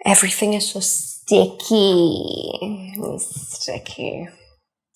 Everything is so sticky. Sticky.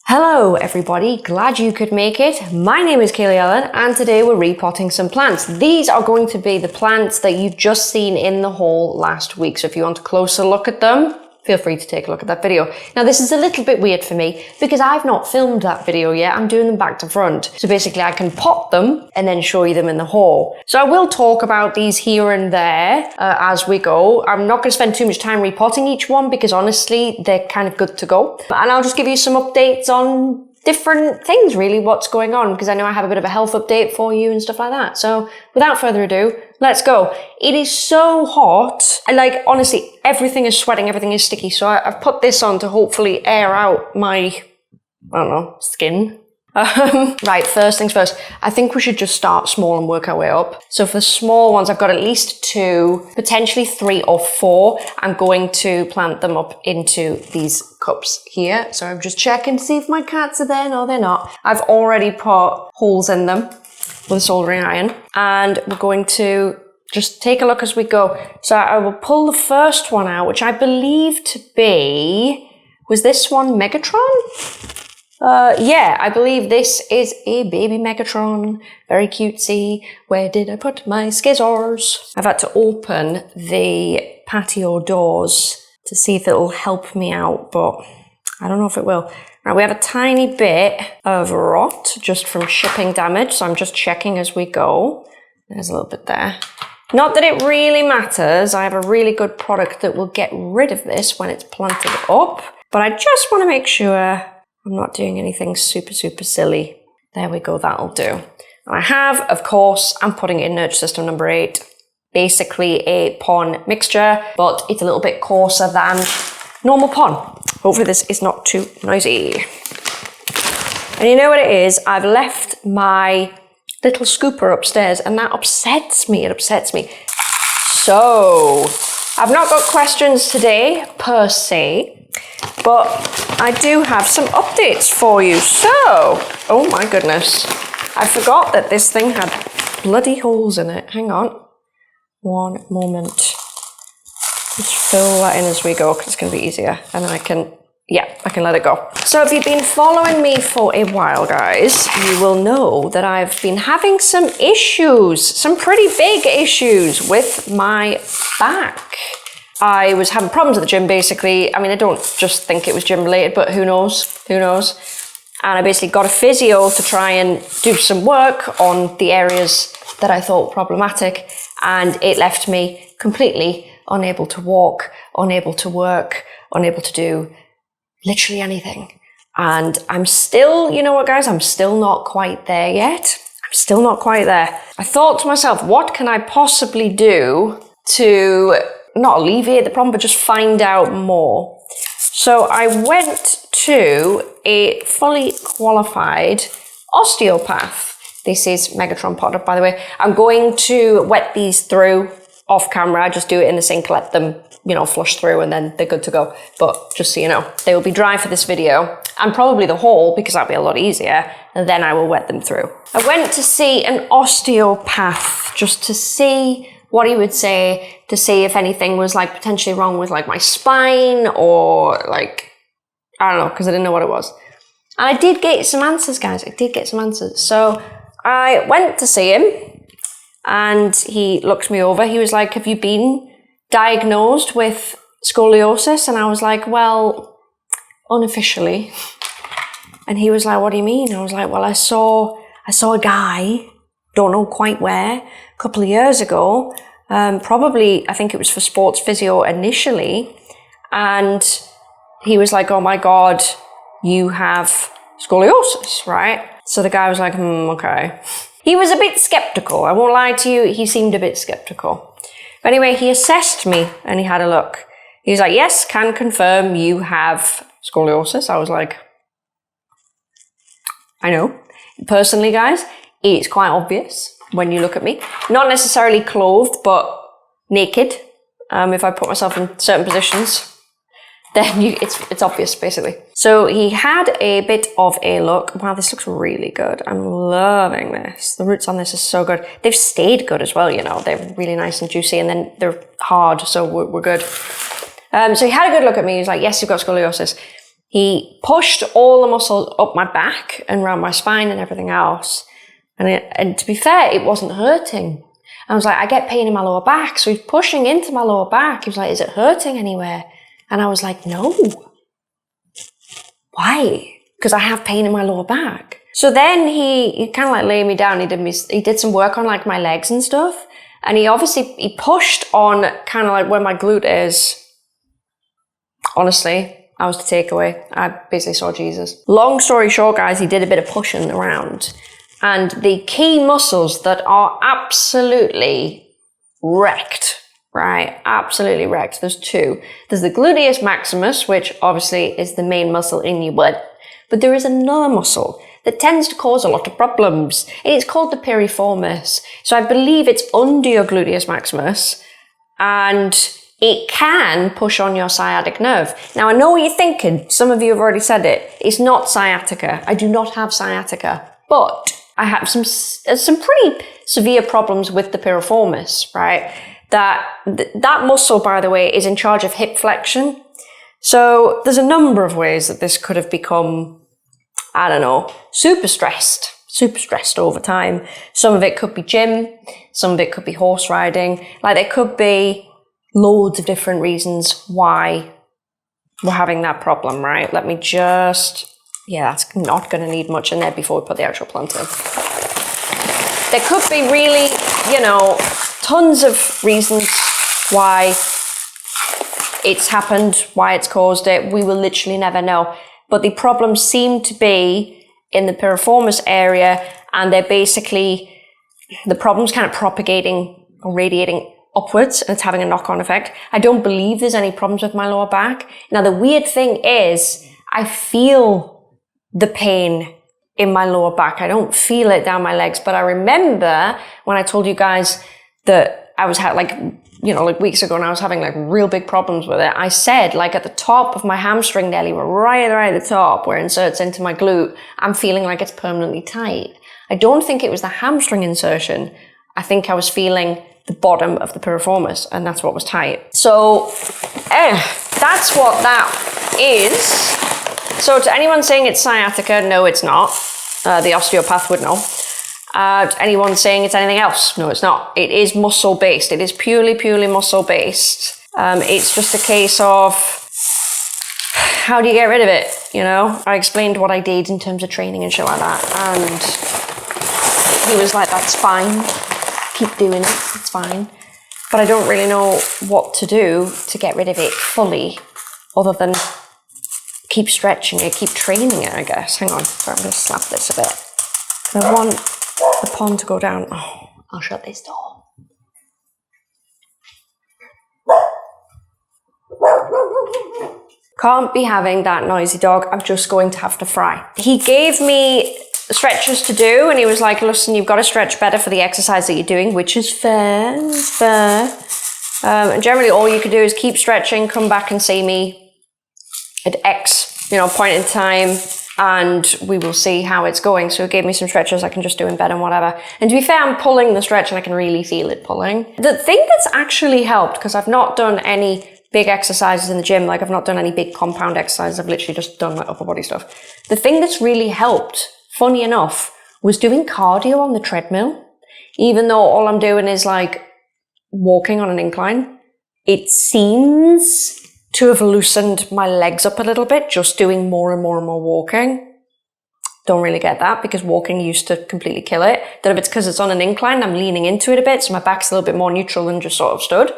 Hello everybody, glad you could make it. My name is Kaylee Ellen and today we're repotting some plants. These are going to be the plants that you've just seen in the haul last week. So if you want a closer look at them, feel free to take a look at that video. Now this is a little bit weird for me because I've not filmed that video yet. I'm doing them back to front. So basically I can pot them and then show you them in the haul. So I will talk about these here and there as we go. I'm not going to spend too much time repotting each one because honestly they're kind of good to go. And I'll just give you some updates on different things really, what's going on, because I know I have a bit of a health update for you and stuff like that. So without further ado, let's go. It is so hot. Like honestly, everything is sweating, everything is sticky. So I've put this on to hopefully air out my, I don't know, skin. Right, first things first, I think we should just start small and work our way up. So for the small ones, I've got at least 2, potentially 3 or 4. I'm going to plant them up into these cups here. So I'm just checking to see if my cats are there. No, they're not. I've already put holes in them with a soldering iron, and we're going to just take a look as we go. So I will pull the first one out, which I believe to be, was this one Megatron? Yeah, I believe this is a baby Megatron. Very cutesy. Where did I put my scissors? I've had to open the patio doors to see if it'll help me out, but I don't know if it will. Right, we have a tiny bit of rot just from shipping damage, so I'm just checking as we go. There's a little bit there. Not that it really matters. I have a really good product that will get rid of this when it's planted up, but I just want to make sure I'm not doing anything super silly. There we go, that'll do. And I have, of course, I'm putting in NurtureSystem number 8. Basically a pon mixture, but it's a little bit coarser than normal pon. Hopefully this is not too noisy. And you know what it is? I've left my little scooper upstairs and that upsets me, it upsets me. So, I've not got questions today, per se, but I do have some updates for you. So, oh my goodness, I forgot that this thing had bloody holes in it. Hang on, one moment. Just fill that in as we go because it's going to be easier, and then I can let it go. So if you've been following me for a while, guys, you will know that I've been having some issues, some pretty big issues with my back. I was having problems at the gym, basically. I mean, I don't just think it was gym related, but who knows? Who knows? And I basically got a physio to try and do some work on the areas that I thought were problematic, and it left me completely unable to walk, unable to work, unable to do literally anything. And I'm still, you know what, guys? I'm still not quite there yet. I'm still not quite there. I thought to myself, what can I possibly do to not alleviate the problem, but just find out more? So I went to a fully qualified osteopath. This is Megatron product, by the way. I'm going to wet these through off camera. Just do it in the sink, let them, you know, flush through, and then they're good to go. But just so you know, they will be dry for this video and probably the haul because that'll be a lot easier, and then I will wet them through. I went to see an osteopath just to see what he would say, to see if anything was like potentially wrong with like my spine or like, I don't know, because I didn't know what it was. And I did get some answers, guys. I did get some answers. So I went to see him and he looked me over. He was like, have you been diagnosed with scoliosis? And I was like, well, unofficially. And he was like, what do you mean? I was like, well, I saw a guy, don't know quite where, a couple of years ago, probably, I think it was for sports physio initially, and he was like, oh my God, you have scoliosis, right? So the guy was like, okay. He was a bit skeptical, I won't lie to you, he seemed a bit skeptical. But anyway, he assessed me and he had a look. He was like, yes, can confirm you have scoliosis. I was like, I know. Personally, guys, it's quite obvious when you look at me. Not necessarily clothed, but naked. If I put myself in certain positions, then it's obvious, basically. So he had a bit of a look. Wow, this looks really good. I'm loving this. The roots on this are so good. They've stayed good as well, you know. They're really nice and juicy, and then they're hard, so we're good. So he had a good look at me. He was like, yes, you've got scoliosis. He pushed all the muscles up my back and around my spine and everything else. And to be fair, it wasn't hurting. I was like, I get pain in my lower back. So he's pushing into my lower back. He was like, is it hurting anywhere? And I was like, no. Why? Because I have pain in my lower back. So then he kind of like laid me down. He did some work on like my legs and stuff. And he pushed on kind of like where my glute is. Honestly, I was the takeaway. I basically saw Jesus. Long story short, guys, he did a bit of pushing around. And the key muscles that are absolutely wrecked, right? Absolutely wrecked. There's two. There's the gluteus maximus, which obviously is the main muscle in your butt. But there is another muscle that tends to cause a lot of problems. And it's called the piriformis. So I believe it's under your gluteus maximus. And it can push on your sciatic nerve. Now, I know what you're thinking. Some of you have already said it. It's not sciatica. I do not have sciatica. But I have some pretty severe problems with the piriformis, right? That muscle, by the way, is in charge of hip flexion. So there's a number of ways that this could have become, I don't know, super stressed over time. Some of it could be gym. Some of it could be horse riding. Like there could be loads of different reasons why we're having that problem, right? Let me just, yeah, that's not going to need much in there before we put the actual plant in. There could be really, tons of reasons why it's happened, why it's caused it. We will literally never know. But the problems seem to be in the piriformis area, and they're basically, the problem's kind of propagating or radiating upwards, and it's having a knock-on effect. I don't believe there's any problems with my lower back. Now, the weird thing is I feel the pain in my lower back. I don't feel it down my legs, but I remember when I told you guys that I was like weeks ago, and I was having like real big problems with it. I said like at the top of my hamstring nearly, right at the top where it inserts into my glute, I'm feeling like it's permanently tight. I don't think it was the hamstring insertion. I think I was feeling the bottom of the piriformis, and that's what was tight. So that's what that is. So to anyone saying it's sciatica, no, it's not. The osteopath would know. To anyone saying it's anything else, no, it's not. It is muscle based. It is purely muscle based. It's just a case of how do you get rid of it? I explained what I did in terms of training and shit like that, and he was like, "That's fine. Keep doing it, it's fine." But I don't really know what to do to get rid of it fully, other than keep stretching it, keep training it, I guess. Hang on, sorry, I'm going to slap this a bit. I want the pond to go down. Oh, I'll shut this door. Can't be having that noisy dog. I'm just going to have to fry. He gave me stretches to do, and he was like, listen, you've got to stretch better for the exercise that you're doing, which is fair. And generally all you could do is keep stretching, come back and see me at X, point in time, and we will see how it's going. So he gave me some stretches I can just do in bed and whatever. And to be fair, I'm pulling the stretch and I can really feel it pulling. The thing that's actually helped, because I've not done any big exercises in the gym, like I've not done any big compound exercises, I've literally just done like upper body stuff. The thing that's really helped, funny enough, was doing cardio on the treadmill. Even though all I'm doing is like walking on an incline, it seems to have loosened my legs up a little bit, just doing more and more walking. Don't really get that, because walking used to completely kill it. Then if it's because it's on an incline, I'm leaning into it a bit, so my back's a little bit more neutral than just sort of stood.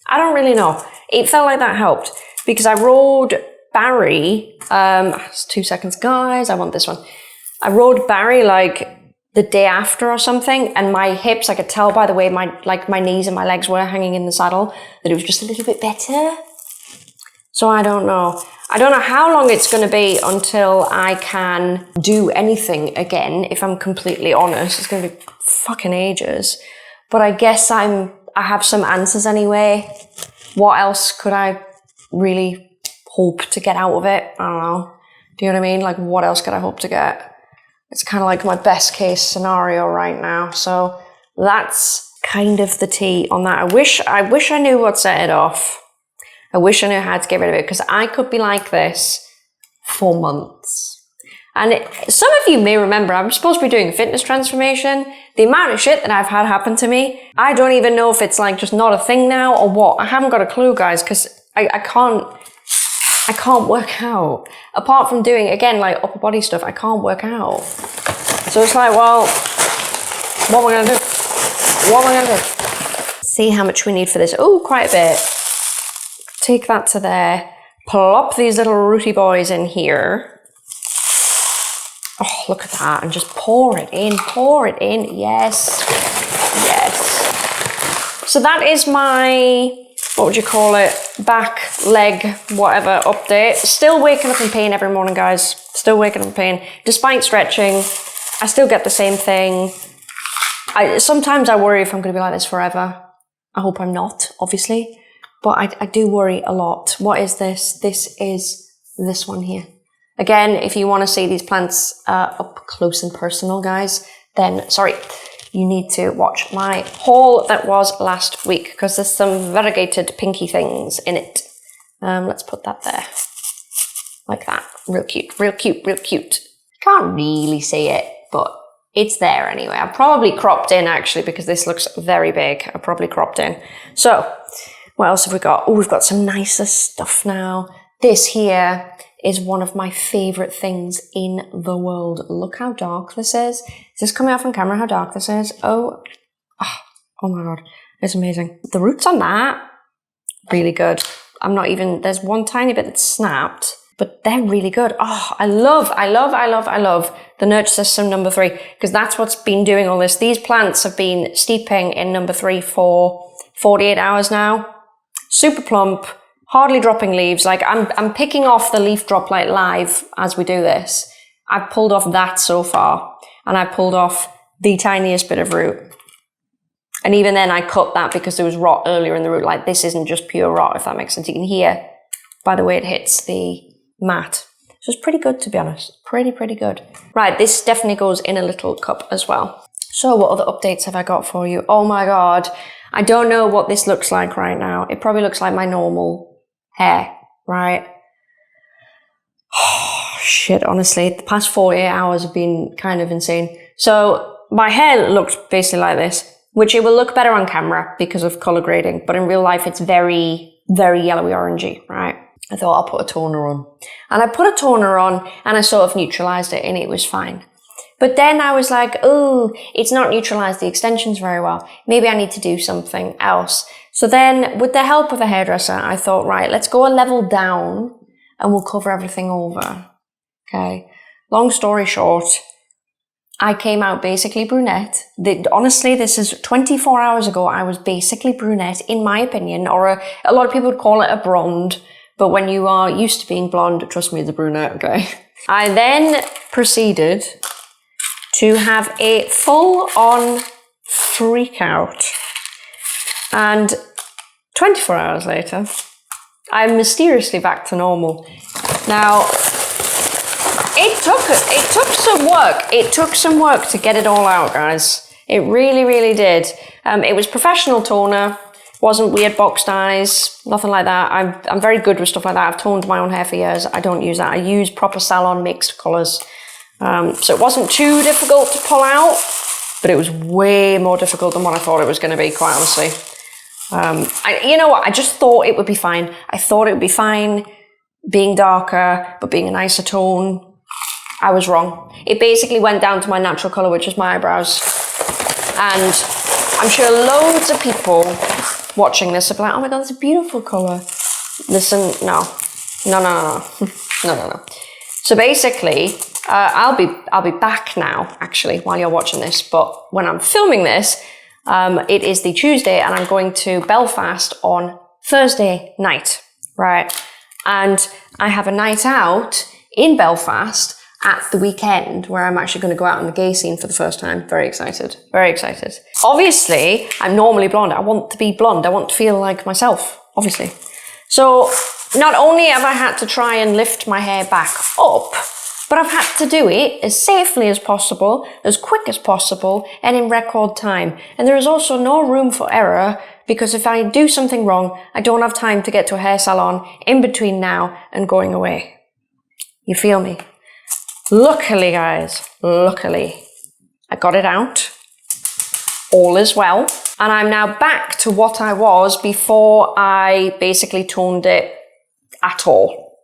I don't really know. It felt like that helped, because I rode Barry, 2 seconds guys, I want this one. I rode Barry like the day after or something, and my hips, I could tell by the way my knees and my legs were hanging in the saddle, that it was just a little bit better. So I don't know. I don't know how long it's going to be until I can do anything again, if I'm completely honest. It's going to be fucking ages. But I guess I have some answers anyway. What else could I really hope to get out of it? I don't know. Do you know what I mean? Like, what else could I hope to get? It's kind of like my best case scenario right now. So that's kind of the tea on that. I wish I knew what set it off. I wish I knew how to get rid of it, because I could be like this for months. And some of you may remember, I'm supposed to be doing a fitness transformation. The amount of shit that I've had happen to me, I don't even know if it's like just not a thing now or what. I haven't got a clue, guys, because I can't work out. Apart from doing, again, like upper body stuff, I can't work out. So it's like, well, what am I going to do? What am I going to do? See how much we need for this. Oh, quite a bit. Take that to there. Plop these little rooty boys in here. Oh, look at that. And just pour it in. Pour it in. Yes. Yes. So that is my, what would you call it? Back, leg, whatever update. Still waking up in pain every morning, guys. Still waking up in pain. Despite stretching, I still get the same thing. Sometimes I worry if I'm going to be like this forever. I hope I'm not, obviously. But I do worry a lot. What is this? This is this one here. Again, if you want to see these plants up close and personal, guys, then, sorry, you need to watch my haul that was last week, because there's some variegated pinky things in it. Let's put that there. Like that. Real cute, real cute, real cute. Can't really see it, but it's there anyway. I probably cropped in, actually, because this looks very big. I probably cropped in. So, what else have we got? Oh, we've got some nicer stuff now. This here is one of my favorite things in the world. Look how dark this is. Is this coming out on camera, how dark this is? Oh my God, it's amazing. The roots on that, really good. There's one tiny bit that's snapped, but they're really good. Oh, I love the NurtureSystem number 3, because that's what's been doing all this. These plants have been steeping in number 3 for 48 hours now. Super plump. Hardly dropping leaves. Like I'm picking off the leaf drop like live as we do this. I've pulled off that so far, and I pulled off the tiniest bit of root. And even then I cut that because there was rot earlier in the root. Like, this isn't just pure rot, if that makes sense. You can hear by the way it hits the mat. So it's pretty good, to be honest. Pretty good. Right, this definitely goes in a little cup as well. So what other updates have I got for you? Oh my God. I don't know what this looks like right now. It probably looks like my normal hair, right? Oh, shit, honestly, the past 48 hours have been kind of insane. So my hair looks basically like this, which it will look better on camera because of color grading, but in real life it's very, very yellowy orangey, right? I thought I'll put a toner on. And I put a toner on and I sort of neutralized it and it was fine. But then I was like, oh, it's not neutralized the extensions very well. Maybe I need to do something else. So then, with the help of a hairdresser, I thought, right, let's go a level down and we'll cover everything over. Okay. Long story short, I came out basically brunette. Honestly, this is 24 hours ago. I was basically brunette, in my opinion, or a lot of people would call it a blonde. But when you are used to being blonde, trust me, it's a brunette, okay? I then proceeded to have a full-on freak out. And 24 hours later, I'm mysteriously back to normal. Now, it took some work. It took some work to get it all out, guys. It really, really did. It was professional toner. Wasn't weird box dyes, nothing like that. I'm very good with stuff like that. I've toned my own hair for years. I don't use that. I use proper salon mixed colours. So it wasn't too difficult to pull out, but it was way more difficult than what I thought it was going to be, quite honestly. You know what? I just thought it would be fine. I thought it would be fine being darker, but being a nicer tone. I was wrong. It basically went down to my natural colour, which is my eyebrows. And I'm sure loads of people watching this will be like, oh my God, that's a beautiful colour. Listen, no. So basically, I'll be back now, actually, while you're watching this. But when I'm filming this, it is the Tuesday and I'm going to Belfast on Thursday night, right? And I have a night out in Belfast at the weekend where I'm actually going to go out on the gay scene for the first time. Very excited, very excited. Obviously, I'm normally blonde. I want to be blonde. I want to feel like myself, obviously. So not only have I had to try and lift my hair back up, but I've had to do it as safely as possible, as quick as possible, and in record time. And there is also no room for error because if I do something wrong, I don't have time to get to a hair salon in between now and going away. You feel me? Luckily, guys, luckily, I got it out. All is well. And I'm now back to what I was before I basically toned it at all,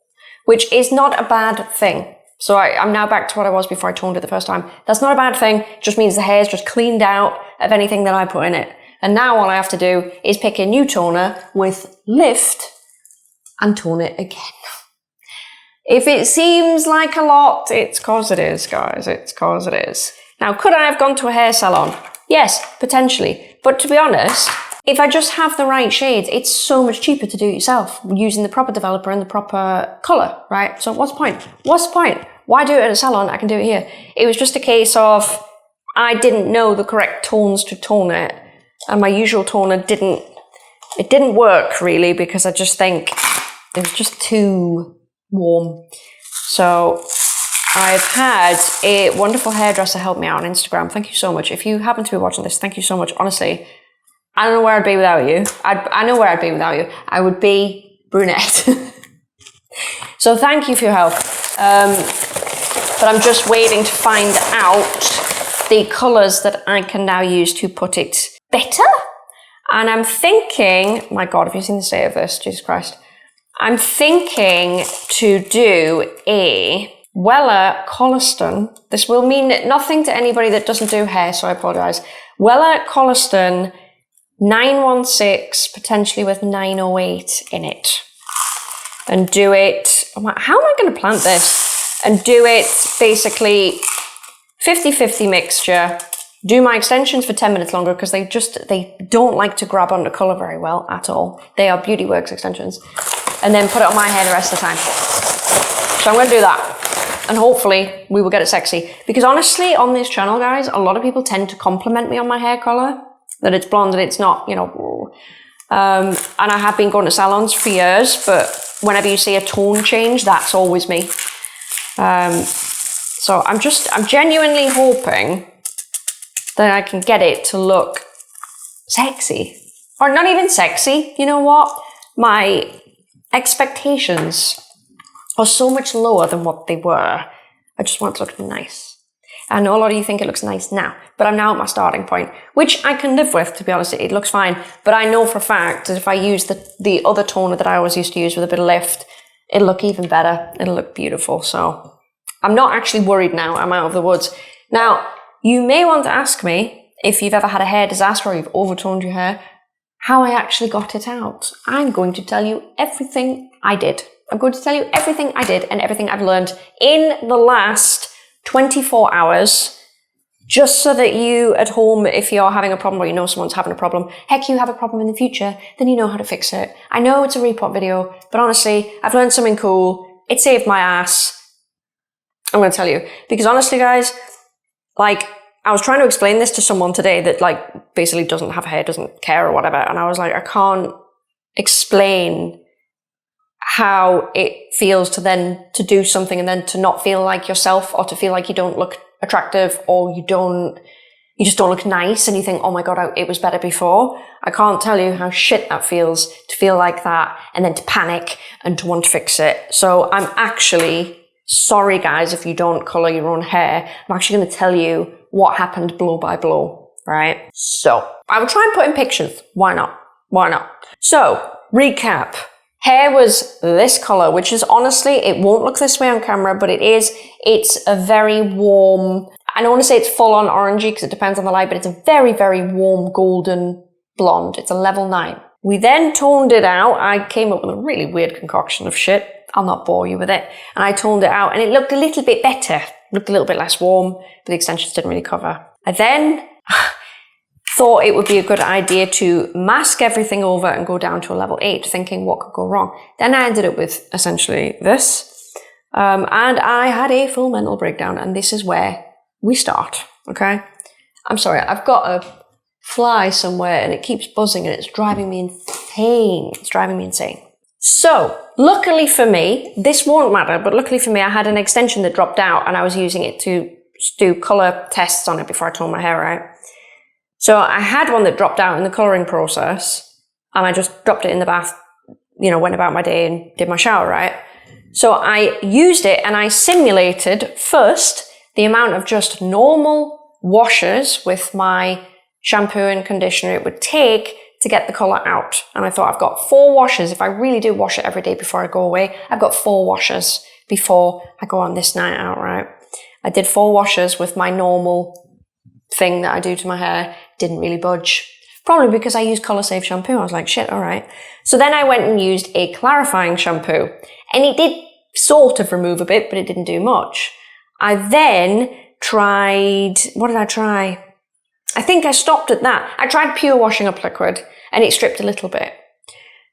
which is not a bad thing. So I'm now back to what I was before I toned it the first time. That's not a bad thing. It just means the hair's just cleaned out of anything that I put in it. And now all I have to do is pick a new toner with Lift and tone it again. If it seems like a lot, it's cause it is, guys. It's cause it is. Now, could I have gone to a hair salon? Yes, potentially. But to be honest, if I just have the right shades, it's so much cheaper to do it yourself using the proper developer and the proper colour, right? So what's the point? What's the point? Why do it at a salon? I can do it here. It was just a case of I didn't know the correct tones to tone it, and my usual toner didn't work really, because I just think it was just too warm. So I've had a wonderful hairdresser help me out on Instagram. Thank you so much. If you happen to be watching this, thank you so much. Honestly, I don't know where I'd be without you. I know where I'd be without you. I would be brunette. So thank you for your help. But I'm just waiting to find out the colours that I can now use to put it better. And I'm thinking, my God, have you seen the state of this? Jesus Christ. I'm thinking to do a Weller Colliston. This will mean nothing to anybody that doesn't do hair, so I apologise. Weller Colliston 916, potentially with 908 in it. And do it, how am I going to plant this? And do it basically 50-50 mixture. Do my extensions for 10 minutes longer because they don't like to grab onto colour very well at all. They are Beauty Works extensions. And then put it on my hair the rest of the time. So I'm going to do that. And hopefully we will get it sexy. Because honestly, on this channel, guys, a lot of people tend to compliment me on my hair colour. That it's blonde and it's not, you know. And I have been going to salons for years, but whenever you see a tone change, that's always me. So I'm genuinely hoping that I can get it to look sexy. Or not even sexy. You know what? My expectations are so much lower than what they were. I just want it to look nice. I know a lot of you think it looks nice now, but I'm now at my starting point, which I can live with, to be honest. It looks fine. But I know for a fact that if I use the other toner that I always used to use with a bit of Lift, it'll look even better. It'll look beautiful. So I'm not actually worried now. I'm out of the woods. Now, you may want to ask me if you've ever had a hair disaster or you've overtoned your hair, how I actually got it out. I'm going to tell you everything I did. I'm going to tell you everything I did and everything I've learned in the last 24 hours, just so that you at home, if you're having a problem or you know someone's having a problem, heck, you have a problem in the future, then you know how to fix it. I know it's a repot video, but honestly, I've learned something cool. It saved my ass. I'm going to tell you. Because honestly, guys, like, I was trying to explain this to someone today that, like, basically doesn't have hair, doesn't care or whatever. And I was like, I can't explain how it feels to do something and then to not feel like yourself, or to feel like you don't look attractive, or you just don't look nice and you think, oh my God, it was better before. I can't tell you how shit that feels to feel like that and then to panic and to want to fix it. So I'm actually sorry, guys, if you don't colour your own hair. I'm actually going to tell you what happened blow by blow, right? So I will try and put in pictures. Why not? Why not? So recap. Hair was this colour, which is honestly, it won't look this way on camera, but it's a very warm, I don't want to say it's full on orangey because it depends on the light, but it's a very, very warm golden blonde. It's a level 9. We then toned it out. I came up with a really weird concoction of shit. I'll not bore you with it. And I toned it out and it looked a little bit better. Looked a little bit less warm, but the extensions didn't really cover. I then thought it would be a good idea to mask everything over and go down to a level 8, thinking what could go wrong. Then I ended up with essentially this. And I had a full mental breakdown, and this is where we start, okay? I'm sorry, I've got a fly somewhere and it keeps buzzing and it's driving me insane. It's driving me insane. So, luckily for me, this won't matter, but luckily for me, I had an extension that dropped out and I was using it to do colour tests on it before I toned my hair out. So I had one that dropped out in the colouring process, and I just dropped it in the bath, went about my day and did my shower, right? So I used it and I simulated first the amount of just normal washes with my shampoo and conditioner it would take to get the colour out. And I thought, I've got 4 washes. If I really do wash it every day before I go away, I've got 4 washes before I go on this night out, right? I did 4 washes with my normal thing that I do to my hair. Didn't really budge. Probably because I used Colour Save shampoo. I was like, shit, all right. So then I went and used a clarifying shampoo. And it did sort of remove a bit, but it didn't do much. I then tried, what did I try? I think I stopped at that. I tried pure washing up liquid and it stripped a little bit.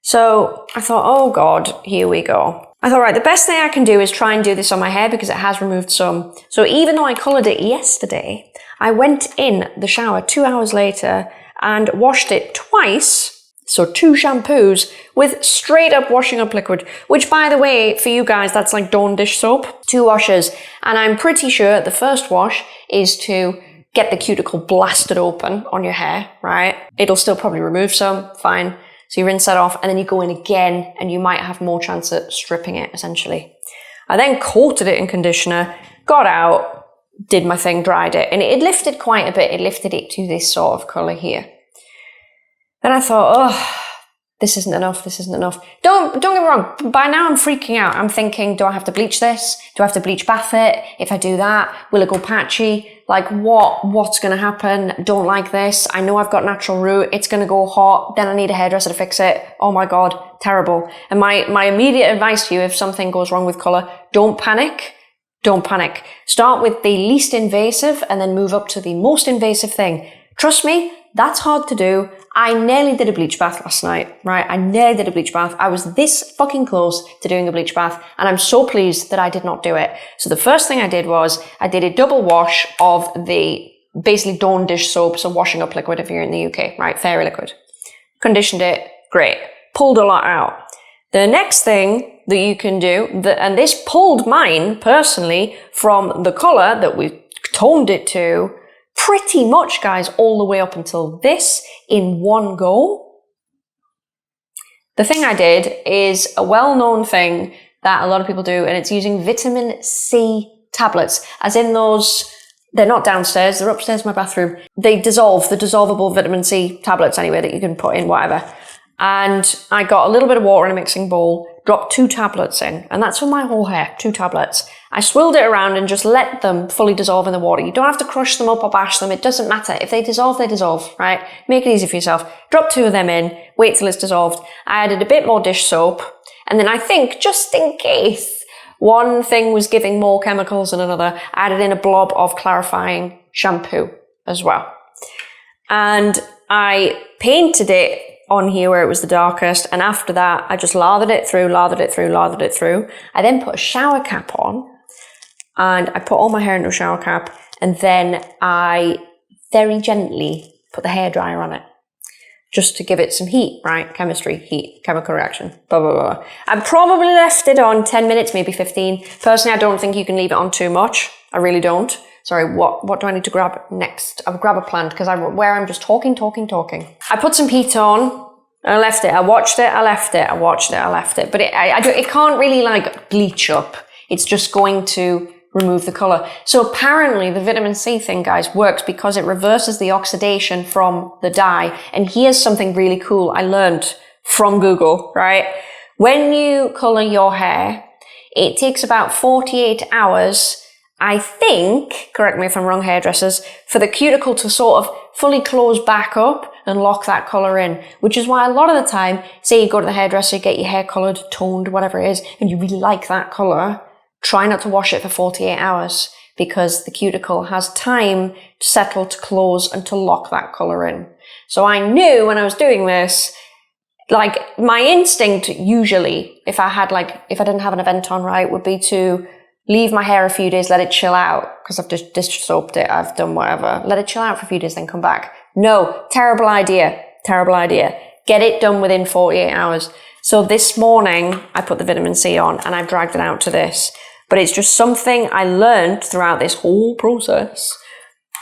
So I thought, oh God, here we go. I thought, right, the best thing I can do is try and do this on my hair because it has removed some. So even though I coloured it yesterday, I went in the shower 2 hours later and washed it twice. So 2 shampoos with straight up washing up liquid, which by the way, for you guys, that's like Dawn dish soap, 2 washes. And I'm pretty sure the first wash is to get the cuticle blasted open on your hair, right? It'll still probably remove some, fine. So you rinse that off and then you go in again and you might have more chance at stripping it essentially. I then coated it in conditioner, got out, did my thing, dried it, and it lifted quite a bit. It lifted it to this sort of colour here. Then I thought, oh, this isn't enough, this isn't enough. Don't get me wrong, by now I'm freaking out. I'm thinking, do I have to bleach this? Do I have to bleach bath it? If I do that, will it go patchy? Like what's going to happen? Don't like this. I know I've got natural root. It's going to go hot. Then I need a hairdresser to fix it. Oh my God, terrible. And my immediate advice to you, if something goes wrong with colour, don't panic. Don't panic. Start with the least invasive and then move up to the most invasive thing. Trust me, that's hard to do. I nearly did a bleach bath last night, right? I nearly did a bleach bath. I was this fucking close to doing a bleach bath and I'm so pleased that I did not do it. So the first thing I did was I did a double wash of the basically Dawn dish soap, so washing up liquid if you're in the UK, right? Fairy liquid. Conditioned it, great. Pulled a lot out. The next thing that you can do, and this pulled mine personally from the colour that we toned it to, pretty much, guys, all the way up until this in one go. The thing I did is a well-known thing that a lot of people do, and it's using vitamin C tablets, as in those, they're not downstairs, they're upstairs in my bathroom. They dissolve, the dissolvable vitamin C tablets anyway that you can put in whatever. And I got a little bit of water in a mixing bowl, dropped 2 tablets in, and that's for my whole hair, 2 tablets. I swirled it around and just let them fully dissolve in the water. You don't have to crush them up or bash them. It doesn't matter. If they dissolve, right? Make it easy for yourself. Drop 2 of them in, wait till it's dissolved. I added a bit more dish soap. And then I think, just in case one thing was giving more chemicals than another, I added in a blob of clarifying shampoo as well. And I painted it on here where it was the darkest, and after that I just lathered it through. I then put a shower cap on and I put all my hair into a shower cap, and then I very gently put the hairdryer on it just to give it some heat, right? Chemistry, heat, chemical reaction, blah, blah, blah. I probably left it on 10 minutes, maybe 15. Personally, I don't think you can leave it on too much. I really don't. Sorry, what do I need to grab next? I'll grab a plant because I'm just talking. I put some heat on, I left it, I watched it, I left it, I watched it, I left it. But it can't really like bleach up. It's just going to remove the colour. So apparently the vitamin C thing, guys, works because it reverses the oxidation from the dye. And here's something really cool I learned from Google, right? When you colour your hair, it takes about 48 hours, I think, correct me if I'm wrong, hairdressers, for the cuticle to sort of fully close back up and lock that colour in, which is why a lot of the time, say you go to the hairdresser, get your hair coloured, toned, whatever it is, and you really like that colour, try not to wash it for 48 hours because the cuticle has time to settle, to close, and to lock that colour in. So I knew when I was doing this, like my instinct usually, if I didn't have an event on, right, would be to leave my hair a few days, let it chill out, because I've just dish soaped it, I've done whatever. Let it chill out for a few days, then come back. No, terrible idea. Get it done within 48 hours. So this morning, I put the vitamin C on and I've dragged it out to this. But it's just something I learned throughout this whole process,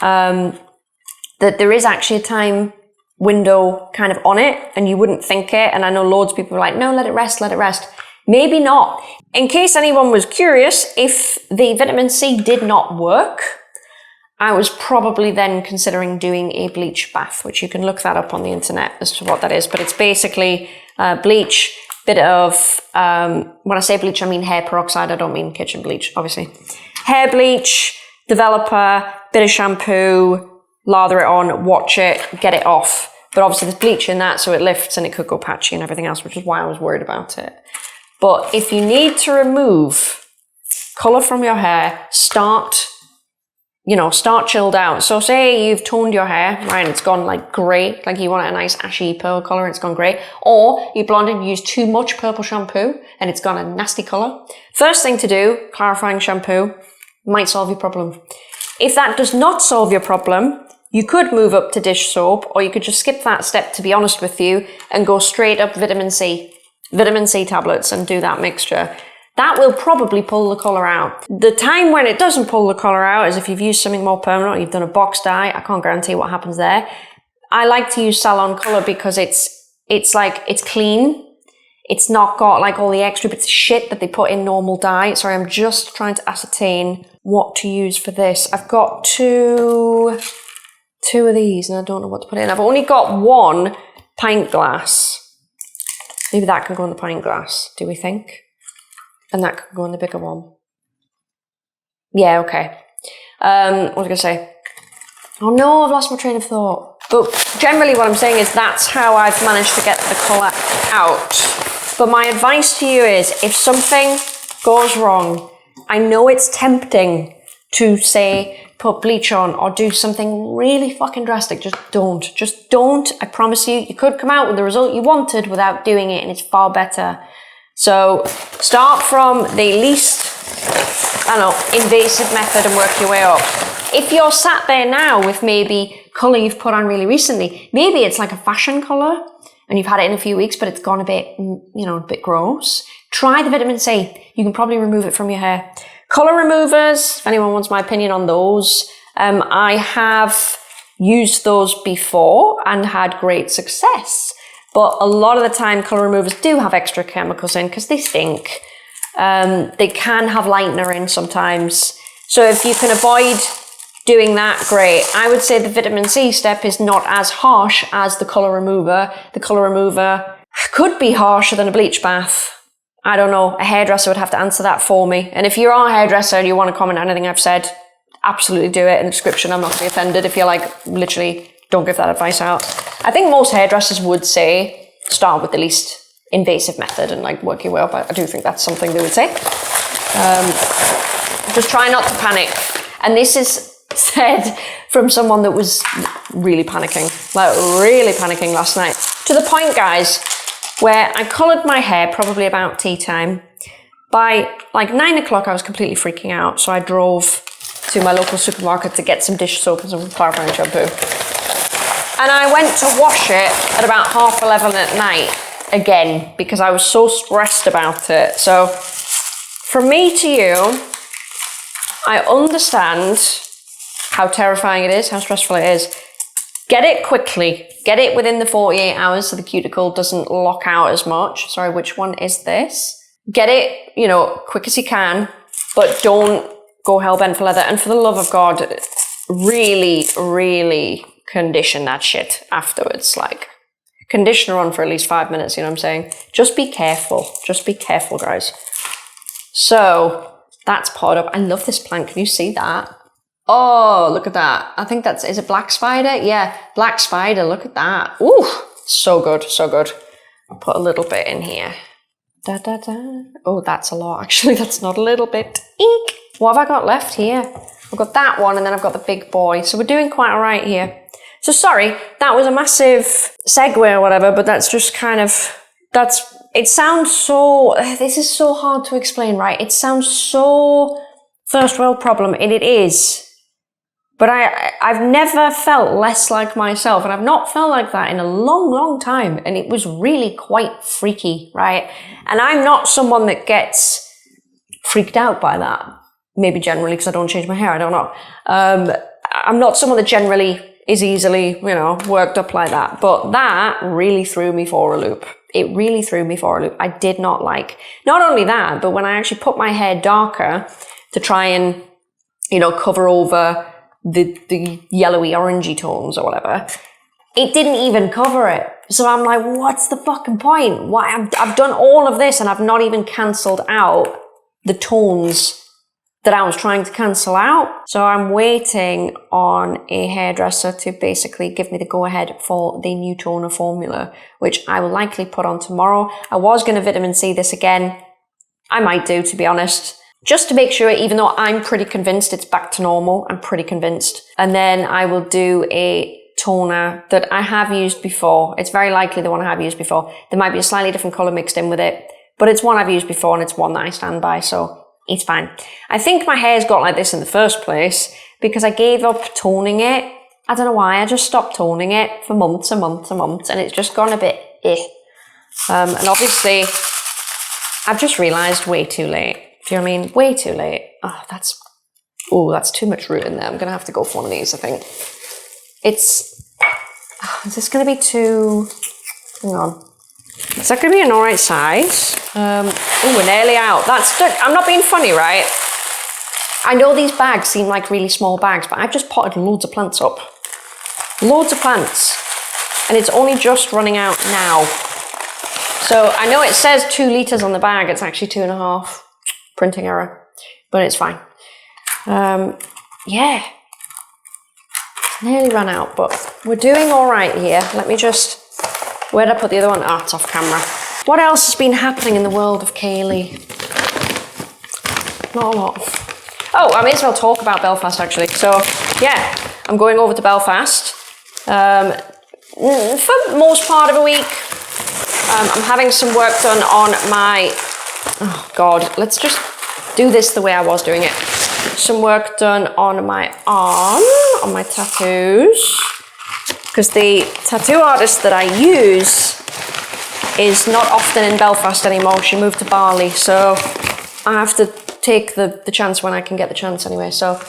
that there is actually a time window kind of on it, and you wouldn't think it. And I know loads of people are like, no, let it rest, let it rest. Maybe not. In case anyone was curious, if the vitamin C did not work, I was probably then considering doing a bleach bath, which you can look that up on the internet as to what that is. But it's basically bleach, bit of, when I say bleach, I mean hair peroxide. I don't mean kitchen bleach, obviously. Hair bleach, developer, bit of shampoo, lather it on, watch it, get it off. But obviously there's bleach in that, so it lifts and it could go patchy and everything else, which is why I was worried about it. But if you need to remove colour from your hair, start chilled out. So say you've toned your hair, right, and it's gone like grey, like you want a nice ashy pearl colour and it's gone grey, or you blonded and used too much purple shampoo and it's gone a nasty colour. First thing to do, clarifying shampoo, might solve your problem. If that does not solve your problem, you could move up to dish soap, or you could just skip that step, to be honest with you, and go straight up vitamin C tablets and do that mixture. That will probably pull the colour out. The time when it doesn't pull the colour out is if you've used something more permanent, or you've done a box dye. I can't guarantee what happens there. I like to use Salon Colour because it's clean. It's not got like all the extra bits of shit that they put in normal dye. Sorry, I'm just trying to ascertain what to use for this. I've got two of these and I don't know what to put in. I've only got one pint glass. Maybe that can go in the pint glass, do we think? And that could go in the bigger one. Yeah, okay. What was I going to say? Oh no, I've lost my train of thought. But generally what I'm saying is that's how I've managed to get the colour out. But my advice to you is, if something goes wrong, I know it's tempting to say, put bleach on or do something really fucking drastic. Just don't. I promise you, you could come out with the result you wanted without doing it, and it's far better. So start from the least, invasive method and work your way up. If you're sat there now with maybe colour you've put on really recently, maybe it's like a fashion colour and you've had it in a few weeks, but it's gone a bit, a bit gross. Try the vitamin C. You can probably remove it from your hair. Colour removers, if anyone wants my opinion on those, I have used those before and had great success. But a lot of the time, colour removers do have extra chemicals in because they stink. They can have lightener in sometimes. So if you can avoid doing that, great. I would say the vitamin C step is not as harsh as the colour remover. The colour remover could be harsher than a bleach bath. I don't know. A hairdresser would have to answer that for me. And if you're a hairdresser and you want to comment on anything I've said, absolutely do it in the description. I'm not going to be offended if you're like, literally, don't give that advice out. I think most hairdressers would say start with the least invasive method and like work your way up. I do think that's something they would say. Just try not to panic. And this is said from someone that was really panicking last night. To the point, guys, where I coloured my hair probably about tea time. By like 9 o'clock, I was completely freaking out. So I drove to my local supermarket to get some dish soap and some clarifying shampoo. And I went to wash it at about 11:30 at night again because I was so stressed about it. So from me to you, I understand how terrifying it is, how stressful it is. Get it quickly. Get it within the 48 hours so the cuticle doesn't lock out as much. Sorry, which one is this? Get it, quick as you can, but don't go hell-bent for leather. And for the love of God, really, really condition that shit afterwards. Like, conditioner on for at least 5 minutes, you know what I'm saying? Just be careful. Just be careful, guys. So, that's part of... I love this plant. Can you see that? Oh, look at that. I think is it black spider? Yeah, black spider. Look at that. Ooh, so good, so good. I'll put a little bit in here. Da, da, da. Oh, that's a lot. Actually, that's not a little bit. Eek. What have I got left here? I've got that one and then I've got the big boy. So we're doing quite all right here. So sorry, that was a massive segue or whatever, but that's just kind of, it sounds so, this is so hard to explain, right? It sounds so first world problem, and it is. But I've never felt less like myself, and I've not felt like that in a long, long time. And it was really quite freaky, right? And I'm not someone that gets freaked out by that. Maybe generally because I don't change my hair, I don't know. I'm not someone that generally is easily, you know, worked up like that. But that really threw me for a loop. It really threw me for a loop. I did not like, not only that, but when I actually put my hair darker to try and, you know, cover over the yellowy orangey tones or whatever, it didn't even cover it. So I'm like, what's the fucking point? Why? I've done all of this and I've not even cancelled out the tones that I was trying to cancel out. So I'm waiting on a hairdresser to basically give me the go-ahead for the new toner formula, which I will likely put on tomorrow. I was going to vitamin C this again. I might do, to be honest, just to make sure, even though I'm pretty convinced it's back to normal. I'm pretty convinced. And then I will do a toner that I have used before. It's very likely the one I have used before. There might be a slightly different color mixed in with it, but it's one I've used before and it's one that I stand by. So it's fine. I think my hair's got like this in the first place because I gave up toning it. I don't know why. I just stopped toning it for months and months and months, and it's just gone a bit and obviously, I've just realised way too late. Do you know what I mean? Way too late. Oh, that's too much root in there. I'm going to have to go for one of these, I think. Is this going to be too... Hang on. Is that going to be an alright size? We're nearly out. I'm not being funny, right? I know these bags seem like really small bags, but I've just potted loads of plants up. Loads of plants. And it's only just running out now. So I know it says 2 litres on the bag. It's actually 2.5. Printing error. But it's fine. Yeah. Nearly ran out, but we're doing alright here. Let me just... Where'd I put the other one? Ah, it's off camera. What else has been happening in the world of Kaylee? Not a lot. Oh, I may as well talk about Belfast, actually. So, yeah, I'm going over to Belfast for most part of a week. I'm having some work done on my... Oh, God. Let's just do this the way I was doing it. Some work done on my arm, on my tattoos. Because the tattoo artist that I use is not often in Belfast anymore. She moved to Bali, so I have to take the chance when I can get the chance anyway. So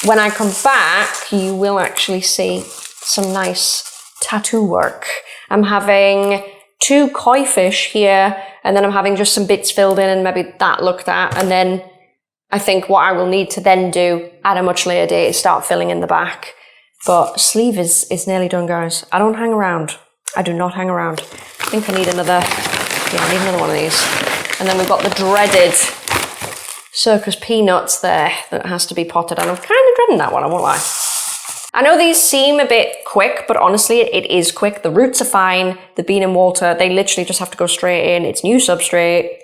when I come back, you will actually see some nice tattoo work. I'm having 2 koi fish here, and then I'm having just some bits filled in and maybe that looked at. And then I think what I will need to then do at a much later date is start filling in the back. But sleeve is nearly done, guys. I don't hang around. I do not hang around. I think I need another one of these. And then we've got the dreaded circus peanuts there that has to be potted. And I'm kind of dreading that one, I won't lie. I know these seem a bit quick, but honestly, it is quick. The roots are fine. The bean and water, they literally just have to go straight in. It's new substrate.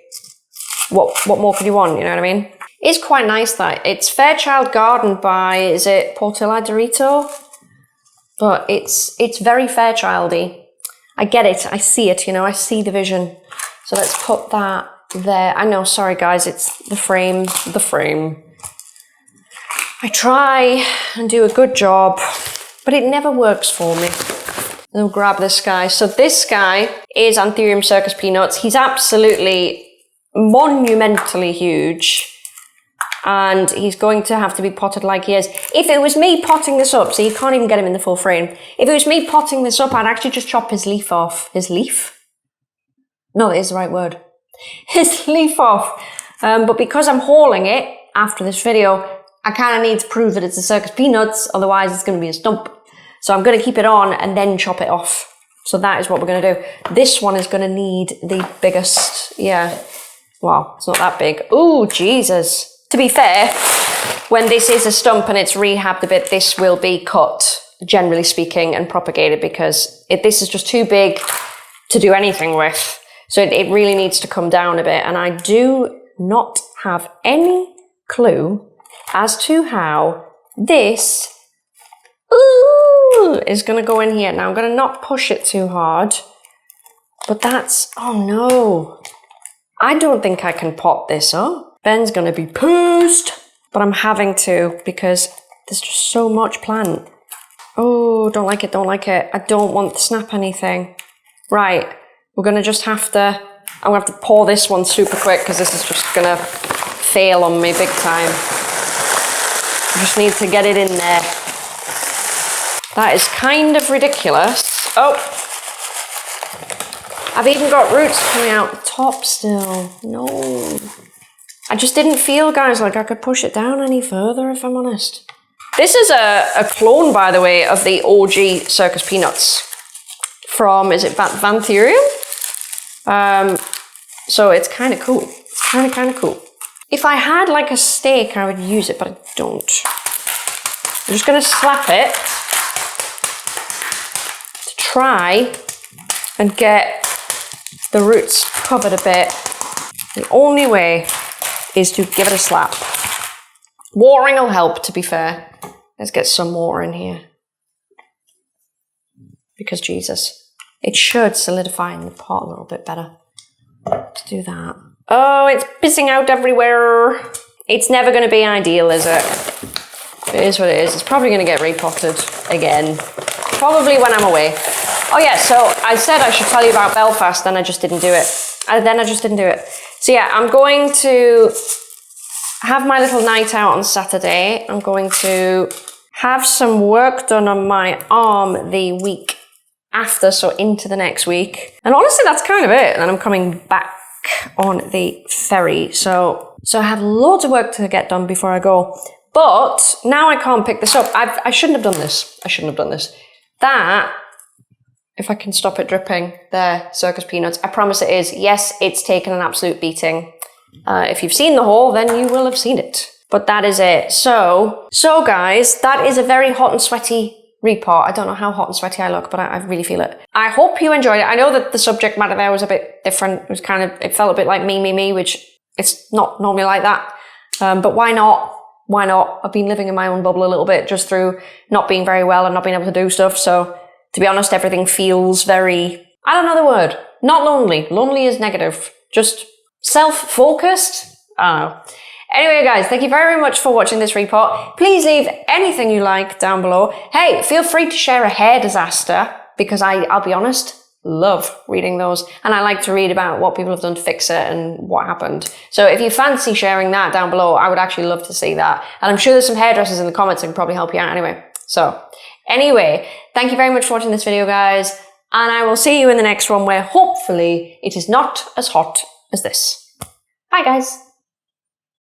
What more could you want, you know what I mean? It's quite nice that. It's Fairchild Garden by, is it Portilla Dorito? But it's very Fairchildy. I get it, I see it, you know, I see the vision. So let's put that there. I know, sorry guys, it's the frame. I try and do a good job, but it never works for me. I'll grab this guy. So this guy is Anthurium circus peanuts. He's absolutely monumentally huge. And he's going to have to be potted like he is. If it was me potting this up, so you can't even get him in the full frame. If it was me potting this up, I'd actually just chop his leaf off. His leaf? No, that is the right word. His leaf off. But because I'm hauling it after this video, I kind of need to prove that it's a circus peanuts, otherwise it's going to be a stump. So I'm going to keep it on and then chop it off. So that is what we're going to do. This one is going to need the biggest, yeah. Wow, it's not that big. Ooh, Jesus. To be fair, when this is a stump and it's rehabbed a bit, this will be cut, generally speaking, and propagated because this is just too big to do anything with. So it really needs to come down a bit. And I do not have any clue as to how this is going to go in here. Now I'm going to not push it too hard, but that's, oh no. I don't think I can pot this up. Ben's going to be pissed, but I'm having to because there's just so much plant. Oh, don't like it, don't like it. I don't want to snap anything. Right, we're going to just have to, I'm going to have to pour this one super quick because this is just going to fail on me big time. I just need to get it in there. That is kind of ridiculous. Oh, I've even got roots coming out the top still. No. I just didn't feel, guys, like I could push it down any further, if I'm honest. This is a clone, by the way, of the OG circus peanuts from, is it Vanthurium? So it's kind of cool. It's kind of cool. If I had like a stake, I would use it, but I don't. I'm just going to slap it to try and get the roots covered a bit. The only way is to give it a slap. Watering will help, to be fair. Let's get some water in here. Because Jesus, it should solidify in the pot a little bit better to do that. Oh, it's pissing out everywhere. It's never going to be ideal, is it? It is what it is. It's probably going to get repotted again. Probably when I'm away. Oh yeah, so I said I should tell you about Belfast, then I just didn't do it. So yeah, I'm going to have my little night out on Saturday. I'm going to have some work done on my arm the week after, so into the next week. And honestly, that's kind of it. And then I'm coming back on the ferry. So I have loads of work to get done before I go. But now I can't pick this up. I shouldn't have done this. That, if I can stop it dripping, there, circus peanuts. I promise it is. Yes, it's taken an absolute beating. If you've seen the haul, then you will have seen it. But that is it. So guys, that is a very hot and sweaty repot. I don't know how hot and sweaty I look, but I really feel it. I hope you enjoyed it. I know that the subject matter there was a bit different. It felt a bit like me, which it's not normally like that. But why not? Why not? I've been living in my own bubble a little bit just through not being very well and not being able to do stuff. So to be honest, everything feels very, I don't know the word, not lonely. Lonely is negative. Just self-focused? I don't know. Anyway, guys, thank you very much for watching this repot. Please leave anything you like down below. Hey, feel free to share a hair disaster because I'll be honest, love reading those. And I like to read about what people have done to fix it and what happened. So if you fancy sharing that down below, I would actually love to see that. And I'm sure there's some hairdressers in the comments that can probably help you out anyway. So anyway, thank you very much for watching this video, guys. And I will see you in the next one where hopefully it is not as hot as this. Bye, guys.